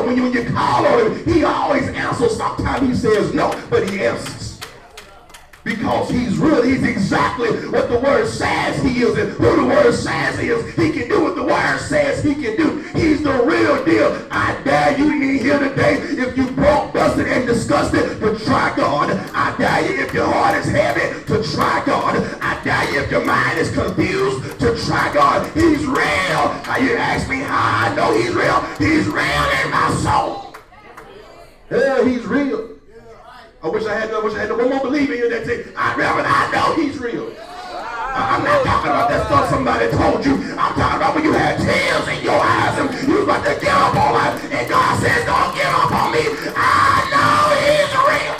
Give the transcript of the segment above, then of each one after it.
But when you call on him, he always answers. Sometimes he says no, but he answers. Because he's real. He's exactly what the word says he is, and who the word says he is. He can do what the word says he can do. He's the real deal. I dare you in here today, if you broke, busted, and disgusted, to try God. I dare you if your heart is heavy, to try God. I dare you if your mind is confused, to try God. He's real. Now you ask me how I know he's real. He's real in my soul. Yeah, he's real. I wish I had one more believer here that say, I know he's real. I'm not talking about that stuff somebody told you. I'm talking about when you had tears in your eyes and you was about to give up on life. And God says, don't give up on me. I know he's real.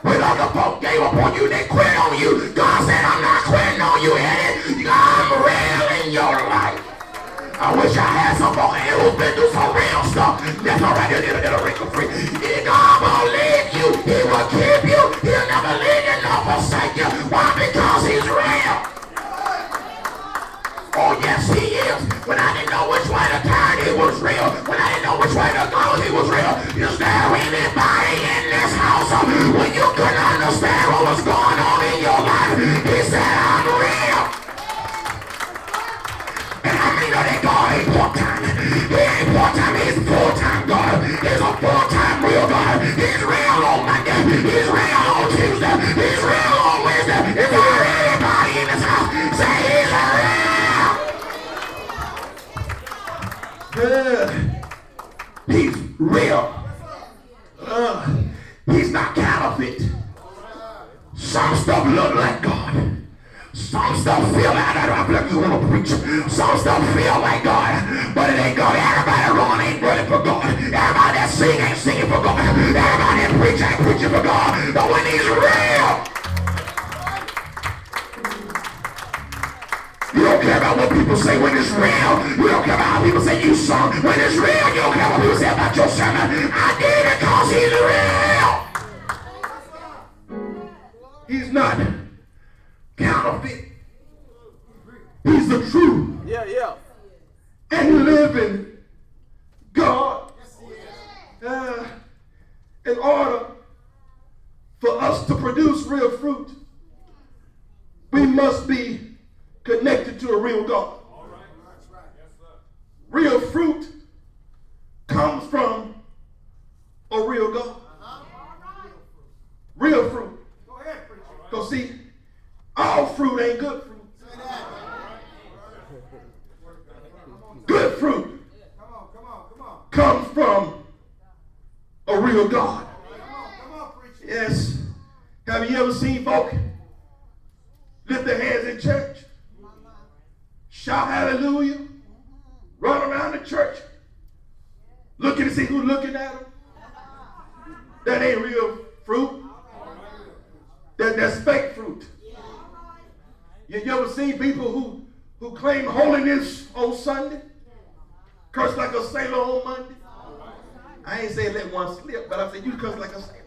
When other folk gave up on you, they quit on you. God said, I'm not quitting on you, Eddie. I'm real in your life. I wish I had somebody who's been through some real stuff. That's all right. It'll wrinkle free. God won't leave you. He will keep you. He'll never leave you nor forsake you. Why? Because he's real. Oh, yes, he is. When I didn't know which way to turn, he was real. When I didn't know which way to go, he was real. Is there anybody in this house when you couldn't understand what was going on in your life? He said, I'm real. That God ain't part-time. He ain't part-time, he's full-time God. He's a full-time real God. He's real on Monday. He's real on Tuesday. He's real on Wednesday. Is there anybody in this house say he's real? He's real. He's not counterfeit. Some stuff look like God. Some stuff feel like that. I feel like you want to preach. Some stuff feel like God, but it ain't God. Everybody run ain't running for God. Everybody that sing ain't singing for God. Everybody that preach ain't preaching for God. But when he's real, you don't care about what people say when it's real. You don't care about how people say you sung. When it's real, you don't care what people say about your sermon. I did it because he's real. He's not counterfeit. He's the true and living God. In order for us to produce real fruit, we must be connected to a real God. Real fruit comes from a real God. Real fruit. Because see, all fruit ain't good fruit. Good fruit comes from a real God. Yes. Have you ever seen folk lift their hands in church, shout hallelujah, run around the church, looking to see who's looking at them? That ain't real fruit. That's fake fruit. You ever seen people who claim holiness on Sunday, curse like a sailor on Monday? I ain't saying let one slip, but I'm saying you curse like a sailor.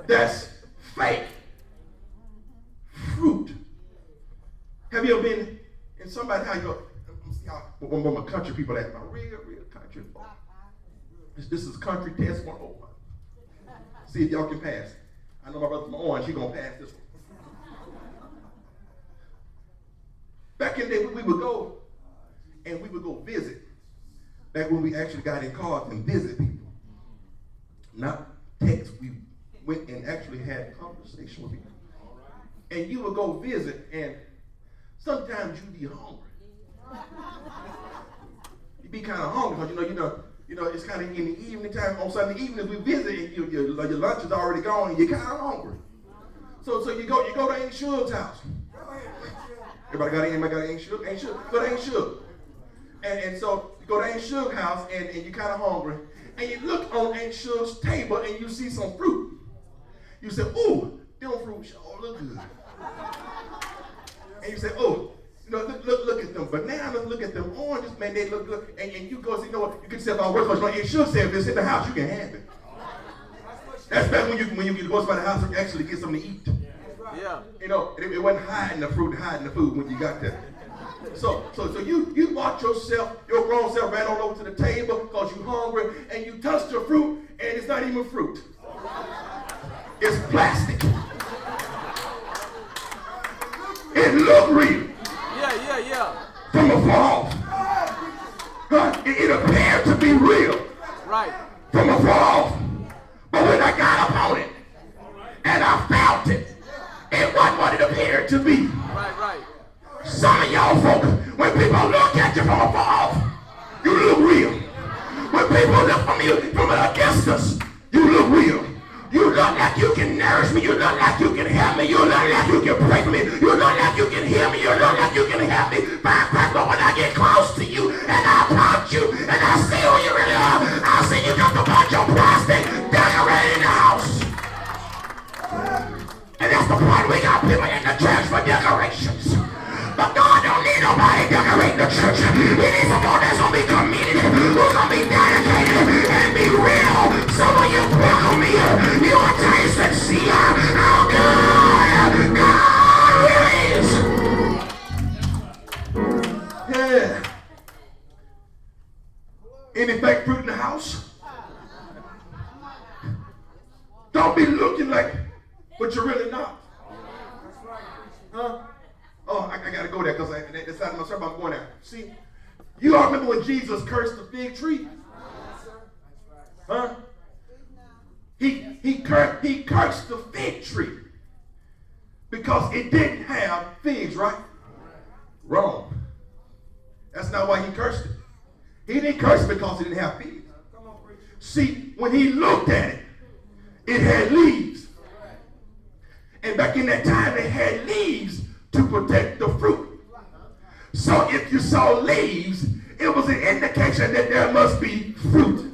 That's fake fruit. Have you ever been in somebody's house? One of my country people at my real country folk. This is country test 101. See if y'all can pass it. I know my brother from Orange, he's gonna pass this one. Back in the day, we would go and we would go visit. Back when we actually got in cars and visit people. Not text, we went and actually had conversation with people. And you would go visit, and sometimes you'd be hungry. You'd be kind of hungry because you know, it's kind of in the evening time. On Sunday evenings we visit, and your lunch is already gone, and you're kind of hungry. So you go to Aunt Suge's house. Everybody got Aunt Suge? Aunt Suge? Go to Aunt Suge. And so you go to Aunt Suge's house, and you're kind of hungry, and you look on Aunt Suge's table, and you see some fruit. You say, "Ooh, them fruit sure look good." And you say, "Oh, look at them bananas, look at them oranges, man, they look good." And you go, you know what? You can say about work, but Aunt Suge said, if it's in the house, you can have it. That's better when you go by the house and actually get something to eat. Yeah. You know, it wasn't hiding the fruit, hiding the food when you got there. So you bought yourself, your grown self ran on over to the table because you're hungry, and you touched your fruit, and it's not even fruit. It's plastic. It looked real. Yeah. From afar off. It appeared to be real. Right. From afar off. But when I got up on it, and I felt it, it wasn't what it appeared to be. Right. Some of y'all folks, when people look at you from afar off, you look real. When people look from a distance, you look real. You look like you can nourish me. You look like you can help me. You look like you can pray for me. You look like you can heal me. You look like you can help me. But when I get close to you and I touch you and I see who you really are, I see you just a bunch of plastic decorating the house. And that's the part we got people in the church for decorations. But God don't need nobody decorating the church. He needs someone that's going to be committed, who's going to be dedicated and be real. So when you welcome me, you will taste and see how good God really is. Yeah. Any fake fruit in the house? Don't be looking like what you're really not. Huh? Oh, I got to go there because I decided myself I'm going there. See, you all remember when Jesus cursed the fig tree? Huh? He cursed the fig tree because it didn't have figs, right? Wrong. That's not why he cursed it. He didn't curse it because it didn't have figs. See, when he looked at it, it had leaves. And back in that time, they had leaves to protect the fruit. So if you saw leaves, it was an indication that there must be fruit.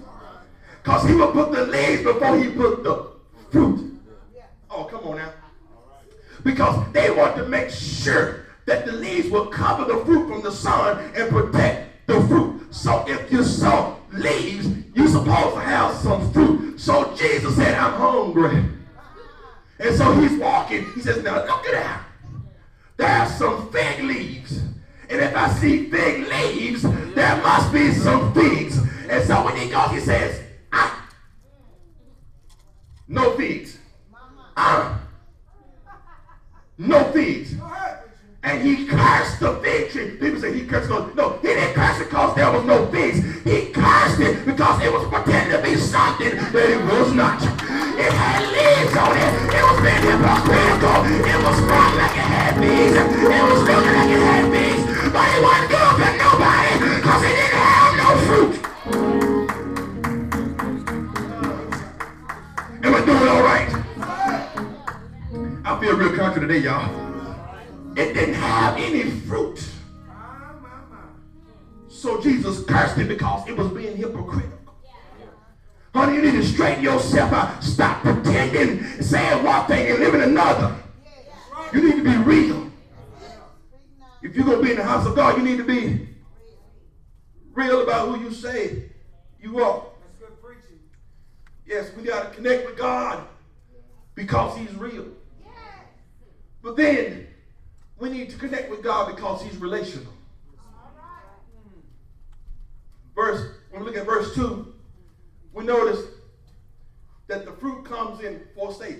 Because he would put the leaves before he put the fruit. Oh, come on now. Because they want to make sure that the leaves will cover the fruit from the sun and protect the fruit. So if you saw leaves, you're supposed to have some fruit. So Jesus said, I'm hungry. And so he's walking. He says, now look at that. There's some fig leaves. And if I see fig leaves, there must be some figs. And so when he goes, he says, no figs. No figs. And he cursed the fig tree. People say he cursed it. No, he didn't curse it because there was no figs. He cursed it because it was pretending to be something that it was not. It had leaves on it. It was being hypocritical. It was strong like it had figs. It was looking like it had figs. But it wasn't good for nobody because it didn't have no fruit. Am I doing all right? I feel real country today, y'all. It didn't have any fruit. So Jesus cursed it because it was being hypocritical. Honey, you need to straighten yourself out. Stop pretending, saying one thing and living another. You need to be real. If you're going to be in the house of God, you need to be real about who you say you are. That's good preaching. Yes, we got to connect with God because he's real. But then we need to connect with God because he's relational. When we look at verse 2, we notice that the fruit comes in 4 stages.